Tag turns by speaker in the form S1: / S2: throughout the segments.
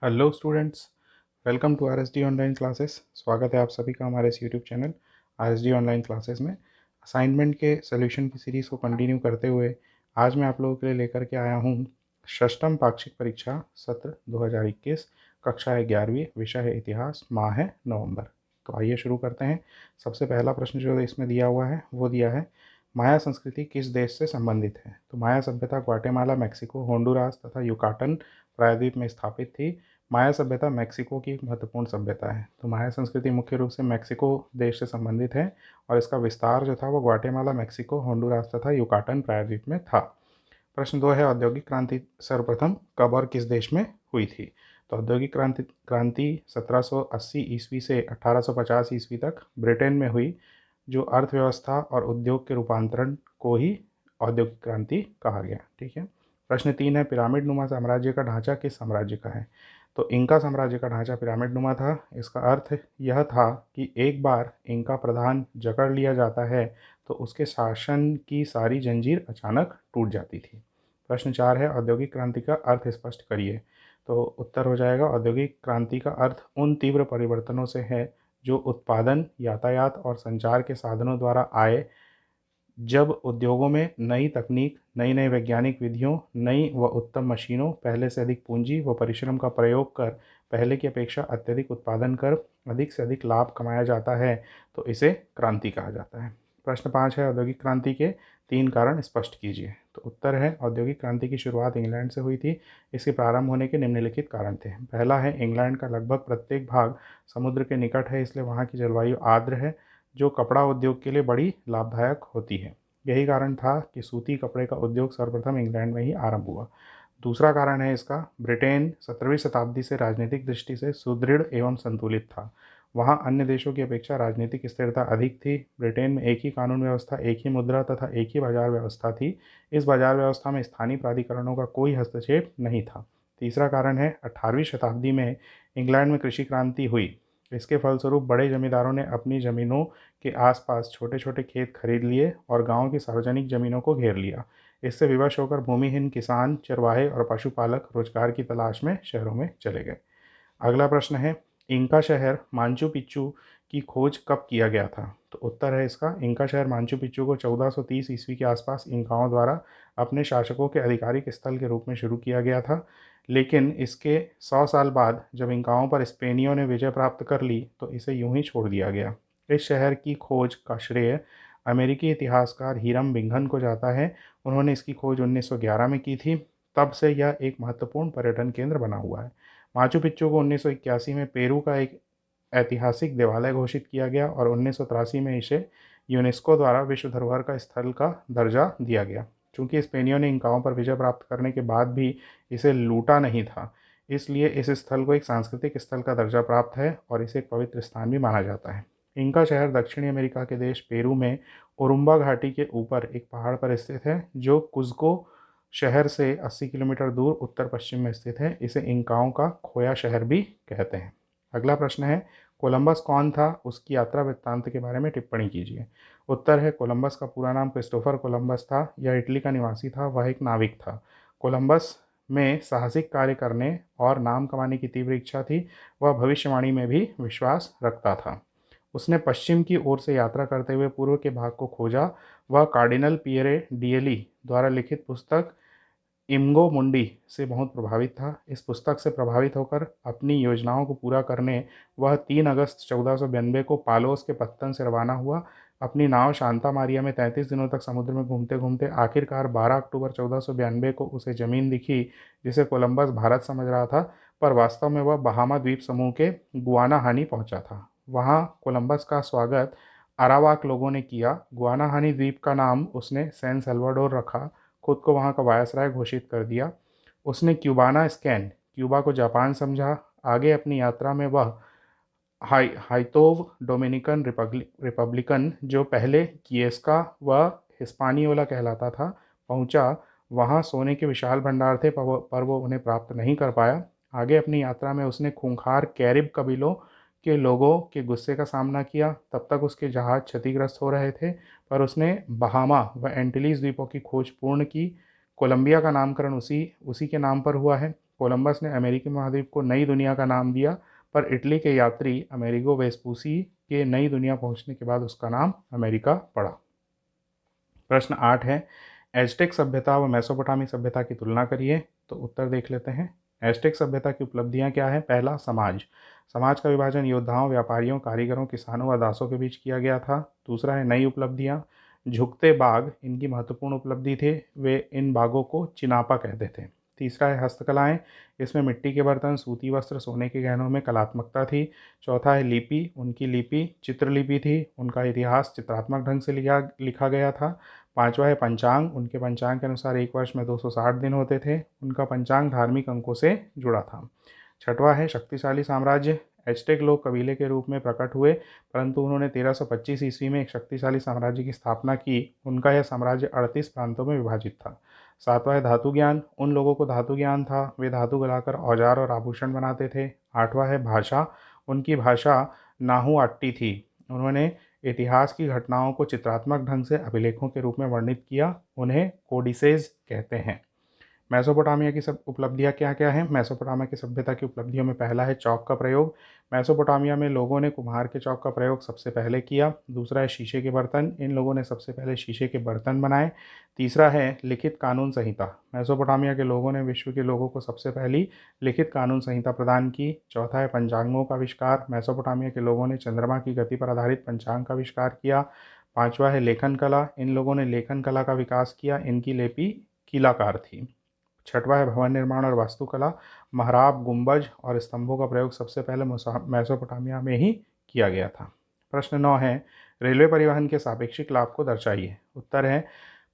S1: Hello students, welcome to RSD online classes. स्वागत है आप सभी का हमारे इस YouTube channel RSD online classes में। असाइनमेंट के सोल्यूशन की सीरीज़ को कंटिन्यू करते हुए आज मैं आप लोगों के लिए लेकर के आया हूँ षष्ठम पाक्षिक परीक्षा सत्र 2021, कक्षा है 11वीं, विषय है इतिहास, माह है नवंबर। तो आइए शुरू करते हैं। सबसे पहला प्रश्न जो इसमें दिया हुआ है वो दिया है, माया संस्कृति किस देश से संबंधित है। तो माया सभ्यता ग्वाटेमाला, मैक्सिको, होंडुरास तथा युकाटन प्रायद्वीप में स्थापित थी। माया सभ्यता मैक्सिको की एक महत्वपूर्ण सभ्यता है। तो माया संस्कृति मुख्य रूप से मैक्सिको देश से संबंधित है और इसका विस्तार जो था वो ग्वाटेमाला, मैक्सिको, होंडुरास तथा युकाटन प्रायद्वीप में था। प्रश्न 2 है, औद्योगिक क्रांति सर्वप्रथम कब और किस देश में हुई थी। तो औद्योगिक क्रांति 1780 ईस्वी से 1850 ईस्वी तक ब्रिटेन में हुई, जो अर्थव्यवस्था और उद्योग के रूपांतरण को ही औद्योगिक क्रांति कहा गया। ठीक है। प्रश्न 3 है, पिरामिड नुमा साम्राज्य का ढांचा किस साम्राज्य का है। तो इंका साम्राज्य का ढांचा पिरामिड नुमा था। इसका अर्थ यह था कि एक बार इंका प्रधान जकड़ लिया जाता है तो उसके शासन की सारी जंजीर अचानक टूट जाती थी। प्रश्न 4 है, औद्योगिक क्रांति का अर्थ स्पष्ट करिए। तो उत्तर हो जाएगा, औद्योगिक क्रांति का अर्थ उन तीव्र परिवर्तनों से है जो उत्पादन, यातायात और संचार के साधनों द्वारा आए, जब उद्योगों में नई तकनीक, नई नई वैज्ञानिक विधियों, नई व उत्तम मशीनों, पहले से अधिक पूंजी व परिश्रम का प्रयोग कर पहले की अपेक्षा अत्यधिक उत्पादन कर अधिक से अधिक लाभ कमाया जाता है, तो इसे क्रांति कहा जाता है। प्रश्न 5 है, औद्योगिक क्रांति के 3 कारण स्पष्ट कीजिए। तो उत्तर है, औद्योगिक क्रांति की शुरुआत इंग्लैंड से हुई थी। इसके प्रारंभ होने के निम्नलिखित कारण थे। पहला है, इंग्लैंड का लगभग प्रत्येक भाग समुद्र के निकट है, इसलिए वहाँ की जलवायु आर्द्र है, जो कपड़ा उद्योग के लिए बड़ी लाभदायक होती है। यही कारण था कि सूती कपड़े का उद्योग सर्वप्रथम इंग्लैंड में ही आरंभ हुआ। दूसरा कारण है इसका, ब्रिटेन 17वीं शताब्दी से राजनीतिक दृष्टि से सुदृढ़ एवं संतुलित था। वहाँ अन्य देशों की अपेक्षा राजनीतिक स्थिरता अधिक थी। ब्रिटेन में एक ही कानून व्यवस्था, एक ही मुद्रा तथा एक ही बाजार व्यवस्था थी। इस बाजार व्यवस्था में स्थानीय प्राधिकरणों का कोई हस्तक्षेप नहीं था। तीसरा कारण है, 18वीं शताब्दी में इंग्लैंड में कृषि क्रांति हुई। इसके फलस्वरूप बड़े जमींदारों ने अपनी ज़मीनों के आसपास छोटे छोटे खेत खरीद लिए और गांव की सार्वजनिक ज़मीनों को घेर लिया। इससे विवश होकर भूमिहीन किसान, चरवाहे और पशुपालक रोजगार की तलाश में शहरों में चले गए। अगला प्रश्न है, इंका शहर मांचू पिच्चू की खोज कब किया गया था। तो उत्तर है इसका, इंका शहर मांचू पिच्चू को 1430 ईस्वी के आसपास इंकाओं द्वारा अपने शासकों के आधिकारिक स्थल के रूप में शुरू किया गया था। लेकिन इसके 100 साल बाद जब इंकाओं पर स्पेनियों ने विजय प्राप्त कर ली तो इसे यूं ही छोड़ दिया गया। इस शहर की खोज का श्रेय अमेरिकी इतिहासकार हीरम बिंघन को जाता है। उन्होंने इसकी खोज 1911 में की थी। तब से यह एक महत्वपूर्ण पर्यटन केंद्र बना हुआ है। माचू पिच्चू को 1981 में पेरू का एक ऐतिहासिक देवालय घोषित किया गया और 1983 में इसे यूनेस्को द्वारा विश्व धरोहर का स्थल का दर्जा दिया गया। चूंकि स्पेनियों ने इंकाओं पर विजय प्राप्त करने के बाद भी इसे लूटा नहीं था, इसलिए इस स्थल को एक सांस्कृतिक स्थल का दर्जा प्राप्त है और इसे एक पवित्र स्थान भी माना जाता है। इंका शहर दक्षिणी अमेरिका के देश पेरू में उरुम्बा घाटी के ऊपर एक पहाड़ पर स्थित है, जो कुज़को शहर से 80 किलोमीटर दूर उत्तर पश्चिम में स्थित है। इसे इंकाओं का खोया शहर भी कहते हैं। अगला प्रश्न है, कोलंबस कौन था, उसकी यात्रा वृत्तांत के बारे में टिप्पणी कीजिए। उत्तर है, कोलंबस का पूरा नाम क्रिस्टोफर कोलंबस था। यह इटली का निवासी था। वह एक नाविक था। कोलंबस में साहसिक कार्य करने और नाम कमाने की तीव्र इच्छा थी। वह भविष्यवाणी में भी विश्वास रखता था। उसने पश्चिम की ओर से यात्रा करते हुए पूर्व के भाग को खोजा। वह कार्डिनल पियरे डिएली द्वारा लिखित पुस्तक इम्गो मुंडी से बहुत प्रभावित था। इस पुस्तक से प्रभावित होकर अपनी योजनाओं को पूरा करने वह 3 अगस्त 1492 को पालोस के पत्तन से रवाना हुआ। अपनी नाव शांता मारिया में 33 दिनों तक समुद्र में घूमते घूमते आखिरकार 12 अक्टूबर 1492 को उसे ज़मीन दिखी जिसे कोलंबस भारत समझ रहा था, पर वास्तव में वह बहामा द्वीप समूह के गुआनाहानी पहुंचा था। वहां कोलंबस का स्वागत अरावाक लोगों ने किया। गुआनाहानी द्वीप का नाम उसने सैन सल्वाडोर रखा, खुद को वहाँ का वायसराय घोषित कर दिया। उसने क्यूबाना स्कैन, क्यूबा को जापान समझा। आगे अपनी यात्रा में वह हाइतोव डोमिनिकन रिपब्लिकन, जो पहले किएस्का व हिस्पानियोला कहलाता था, पहुंचा। वहां सोने के विशाल भंडार थे, पर वो उन्हें प्राप्त नहीं कर पाया। आगे अपनी यात्रा में उसने खूंखार कैरिब कबीलों के लोगों के गुस्से का सामना किया। तब तक उसके जहाज क्षतिग्रस्त हो रहे थे, पर उसने बहामा व एंटिलीज द्वीपों की खोज पूर्ण की। कोलंबिया का नामकरण उसी उसी के नाम पर हुआ है। कोलंबस ने अमेरिकी महाद्वीप को नई दुनिया का नाम दिया, पर इटली के यात्री अमेरिगो वेस्पूसी के नई दुनिया पहुंचने के बाद उसका नाम अमेरिका पड़ा। प्रश्न 8 है, एज़टेक सभ्यता व मेसोपोटामी सभ्यता की तुलना करिए। तो उत्तर देख लेते हैं। एज़टेक सभ्यता की उपलब्धियां क्या है? पहला, समाज। समाज का विभाजन योद्धाओं, व्यापारियों, कारीगरों, किसानों व दासों के बीच किया गया था। दूसरा है नई उपलब्धियां। झुकते बाग इनकी महत्वपूर्ण उपलब्धि थे। वे इन बागों को चिनापा कहते थे। तीसरा है हस्तकलाएं। इसमें मिट्टी के बर्तन, सूती वस्त्र, सोने के गहनों में कलात्मकता थी। चौथा है लिपि। उनकी लिपि चित्रलिपि थी। उनका इतिहास चित्रात्मक ढंग से लिखा गया था। पांचवा है पंचांग। उनके पंचांग के अनुसार एक वर्ष में 260 दिन होते थे। उनका पंचांग धार्मिक अंकों से जुड़ा था। छठवां है शक्तिशाली साम्राज्य। एज़टेक लोग कबीले के रूप में प्रकट हुए, परंतु उन्होंने 1325 ईस्वी में एक शक्तिशाली साम्राज्य की स्थापना की। उनका यह साम्राज्य 38 प्रांतों में विभाजित था। सातवां है धातु ज्ञान। उन लोगों को धातु ज्ञान था। वे धातु गलाकर औजार और आभूषण बनाते थे। आठवां है भाषा। उनकी भाषा नाहुआट्टी थी। उन्होंने इतिहास की घटनाओं को चित्रात्मक ढंग से अभिलेखों के रूप में वर्णित किया। उन्हें कोडिसेज कहते हैं। मेसोपोटामिया की सब उपलब्धियां क्या क्या हैं? मेसोपोटामिया की सभ्यता की उपलब्धियों में पहला है चौक का प्रयोग। मेसोपोटामिया में लोगों ने कुम्हार के चौक का प्रयोग सबसे पहले किया। दूसरा है शीशे के बर्तन। इन लोगों ने सबसे पहले शीशे के बर्तन बनाए। तीसरा है लिखित कानून संहिता। मेसोपोटामिया के लोगों ने विश्व के लोगों को सबसे पहली लिखित कानून संहिता प्रदान की। चौथा है पंचांगों का आविष्कार। मेसोपोटामिया के लोगों ने चंद्रमा की गति पर आधारित पंचांग का आविष्कार किया। पांचवा है लेखन कला। इन लोगों ने लेखन कला का विकास किया। इनकी लिपि कीलाकार थी। छठवां है भवन निर्माण और वास्तुकला। महराब, गुंबज और स्तंभों का प्रयोग सबसे पहले मेसोपोटामिया में ही किया गया था। प्रश्न 9 है, रेलवे परिवहन के सापेक्षिक लाभ को दर्शाइए। उत्तर है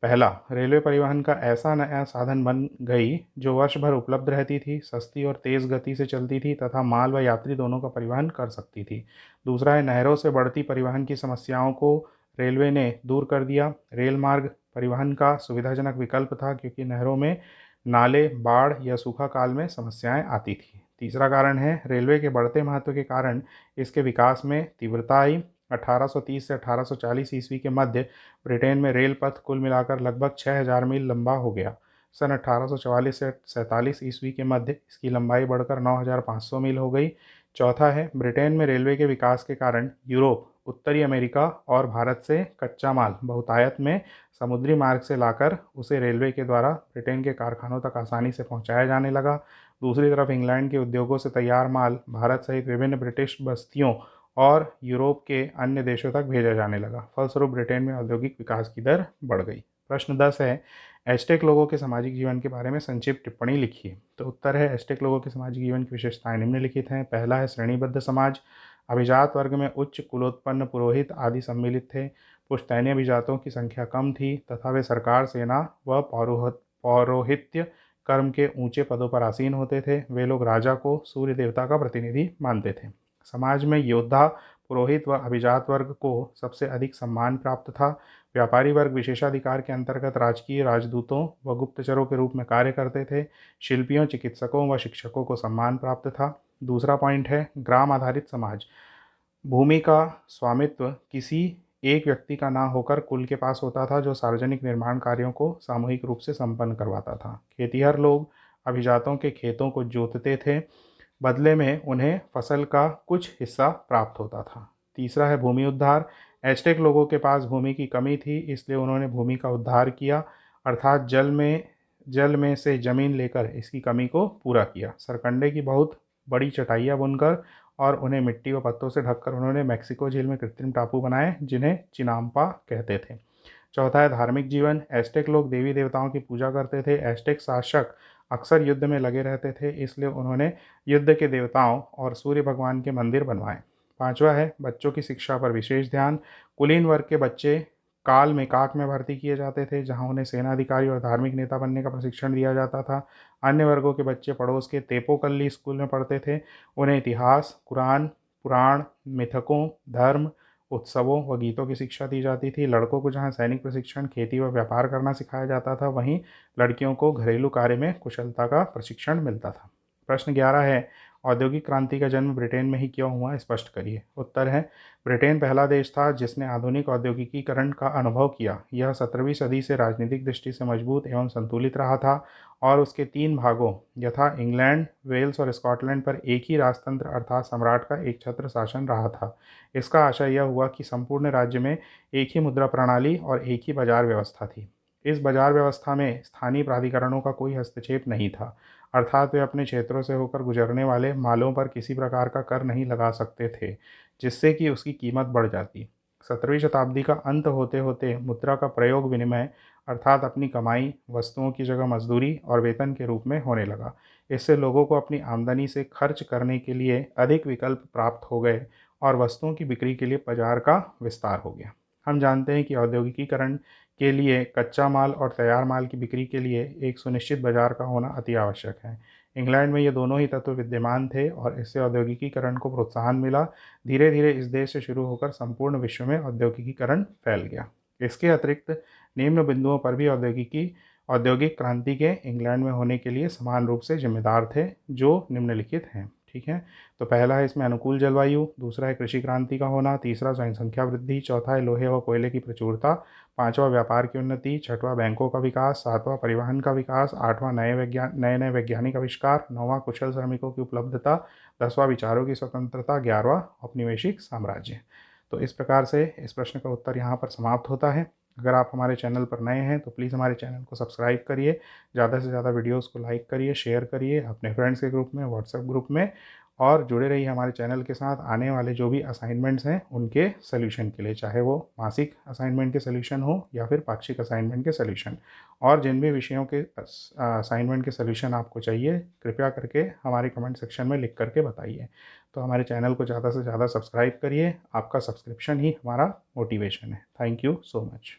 S1: पहला, रेलवे परिवहन का ऐसा नया साधन बन गई जो वर्ष भर उपलब्ध रहती थी, सस्ती और तेज़ गति से चलती थी तथा माल व यात्री दोनों का परिवहन कर सकती थी। दूसरा है नहरों से बढ़ती परिवहन की समस्याओं को रेलवे ने दूर कर दिया। रेल मार्ग परिवहन का सुविधाजनक विकल्प था क्योंकि नहरों में नाले, बाढ़ या सूखा काल में समस्याएं आती थी। तीसरा कारण है रेलवे के बढ़ते महत्व के कारण इसके विकास में तीव्रता आई। 1830 से 1840 ईस्वी के मध्य ब्रिटेन में रेल पथ कुल मिलाकर लगभग 6000 मील लंबा हो गया। सन 1844 से 47 ईस्वी के मध्य इसकी लंबाई बढ़कर 9500 मील हो गई। चौथा है ब्रिटेन में रेलवे के विकास के कारण यूरोप, उत्तरी अमेरिका और भारत से कच्चा माल बहुतायत में समुद्री मार्ग से लाकर उसे रेलवे के द्वारा ब्रिटेन के कारखानों तक आसानी से पहुंचाया जाने लगा। दूसरी तरफ इंग्लैंड के उद्योगों से तैयार माल भारत सहित विभिन्न ब्रिटिश बस्तियों और यूरोप के अन्य देशों तक भेजा जाने लगा। फलस्वरूप ब्रिटेन में औद्योगिक विकास की दर बढ़ गई। प्रश्न 10 है, एज़टेक लोगों के सामाजिक जीवन के बारे में संक्षिप्त टिप्पणी लिखिए। तो उत्तर है एज़टेक लोगों के सामाजिक जीवन की विशेषताएं निम्नलिखित हैं। पहला है श्रेणीबद्ध समाज। अभिजात वर्ग में उच्च कुलोत्पन्न पुरोहित आदि सम्मिलित थे। पुश्तैनी अभिजातों की संख्या कम थी तथा वे सरकार, सेना व पौरोहित्य कर्म के ऊंचे पदों पर आसीन होते थे। वे लोग राजा को सूर्य देवता का प्रतिनिधि मानते थे। समाज में योद्धा, पुरोहित व अभिजात वर्ग को सबसे अधिक सम्मान प्राप्त था। व्यापारी वर्ग विशेषाधिकार के अंतर्गत राजकीय राजदूतों व गुप्तचरों के रूप में कार्य करते थे। शिल्पियों, चिकित्सकों व शिक्षकों को सम्मान प्राप्त था। दूसरा पॉइंट है ग्राम आधारित समाज। भूमि का स्वामित्व किसी एक व्यक्ति का ना होकर कुल के पास होता था जो सार्वजनिक निर्माण कार्यों को सामूहिक रूप से संपन्न करवाता था। खेतिहर लोग अभिजातों के खेतों को जोतते थे, बदले में उन्हें फसल का कुछ हिस्सा प्राप्त होता था। तीसरा है भूमि उद्धार। एज़टेक लोगों के पास भूमि की कमी थी, इसलिए उन्होंने भूमि का उद्धार किया, अर्थात जल में से जमीन लेकर इसकी कमी को पूरा किया। सरकंडे की बहुत बड़ी चटाइयाँ बुनकर और उन्हें मिट्टी व पत्तों से ढककर उन्होंने मेक्सिको झील में कृत्रिम टापू बनाए जिन्हें चिनाम्पा कहते थे। चौथा है धार्मिक जीवन। एज़टेक लोग देवी देवताओं की पूजा करते थे। एज़टेक शासक अक्सर युद्ध में लगे रहते थे, इसलिए उन्होंने युद्ध के देवताओं और सूर्य भगवान के मंदिर बनवाए। पांचवा है बच्चों की शिक्षा पर विशेष ध्यान। कुलीन वर्ग के बच्चे काल मेकाक में भर्ती किए जाते थे जहां उन्हें सेनाधिकारी और धार्मिक नेता बनने का प्रशिक्षण दिया जाता था। अन्य वर्गों के बच्चे पड़ोस के तेपोकल्ली स्कूल में पढ़ते थे। उन्हें इतिहास, कुरान, पुराण, मिथकों, धर्म, उत्सवों व गीतों की शिक्षा दी जाती थी। लड़कों को जहां सैनिक प्रशिक्षण, खेती व व्यापार करना सिखाया जाता था, वहीं लड़कियों को घरेलू कार्य में कुशलता का प्रशिक्षण मिलता था। प्रश्न 11 है, औद्योगिक क्रांति का जन्म ब्रिटेन में ही क्यों हुआ, स्पष्ट करिए। उत्तर है, ब्रिटेन पहला देश था जिसने आधुनिक औद्योगिकीकरण का अनुभव किया। यह 17वीं सदी से राजनीतिक दृष्टि से मजबूत एवं संतुलित रहा था और उसके 3 भागों यथा इंग्लैंड, वेल्स और स्कॉटलैंड पर एक ही राजतंत्र अर्थात सम्राट का एक छत्र शासन रहा था। इसका आशय यह हुआ कि संपूर्ण राज्य में एक ही मुद्रा प्रणाली और एक ही बाजार व्यवस्था थी। इस बाजार व्यवस्था में स्थानीय प्राधिकरणों का कोई हस्तक्षेप नहीं था, अर्थात वे अपने क्षेत्रों से होकर गुजरने वाले मालों पर किसी प्रकार का कर नहीं लगा सकते थे, जिससे कि उसकी कीमत बढ़ जाती। 17वीं शताब्दी का अंत होते होते मुद्रा का प्रयोग विनिमय अर्थात अपनी कमाई, वस्तुओं की जगह मजदूरी और वेतन के रूप में होने लगा। इससे लोगों को अपनी आमदनी से खर्च करने के लिए अधिक विकल्प प्राप्त हो गए और वस्तुओं की बिक्री के लिए बाजार का विस्तार हो गया। हम जानते हैं कि औद्योगिकीकरण के लिए कच्चा माल और तैयार माल की बिक्री के लिए एक सुनिश्चित बाजार का होना अति आवश्यक है। इंग्लैंड में ये दोनों ही तत्व विद्यमान थे और इससे औद्योगिकीकरण को प्रोत्साहन मिला। धीरे धीरे इस देश से शुरू होकर संपूर्ण विश्व में औद्योगिकीकरण फैल गया। इसके अतिरिक्त निम्न बिंदुओं पर भी औद्योगिक क्रांति के इंग्लैंड में होने के लिए समान रूप से जिम्मेदार थे, जो निम्नलिखित हैं। ठीक है, तो पहला है इसमें अनुकूल जलवायु, दूसरा है कृषि क्रांति का होना, तीसरा जनसंख्या वृद्धि, चौथा है लोहे व कोयले की प्रचुरता, पांचवा व्यापार की उन्नति, छठवां बैंकों का विकास, सातवां परिवहन का विकास, आठवां नए नए वैज्ञानिक आविष्कार, नौवां कुशल श्रमिकों की उपलब्धता, 10वां विचारों की स्वतंत्रता, 11वां औपनिवेशिक साम्राज्य। तो इस प्रकार से इस प्रश्न का उत्तर यहाँ पर समाप्त होता है। अगर आप हमारे चैनल पर नए हैं तो प्लीज़ हमारे चैनल को सब्सक्राइब करिए, ज़्यादा से ज़्यादा वीडियोस को लाइक करिए, शेयर करिए अपने फ्रेंड्स के ग्रुप में, व्हाट्सएप ग्रुप में, और जुड़े रहिए हमारे चैनल के साथ। आने वाले जो भी असाइनमेंट्स हैं उनके सोल्यूशन के लिए, चाहे वो मासिक असाइनमेंट के सोल्यूशन हो या फिर पाक्षिक असाइनमेंट के सोल्यूशन, और जिन भी विषयों के असाइनमेंट के सोल्यूशन आपको चाहिए, कृपया करके हमारे कमेंट सेक्शन में लिख करके बताइए। तो हमारे चैनल को ज़्यादा से ज़्यादा सब्सक्राइब करिए, आपका सब्सक्रिप्शन ही हमारा मोटिवेशन है। Thank you so much.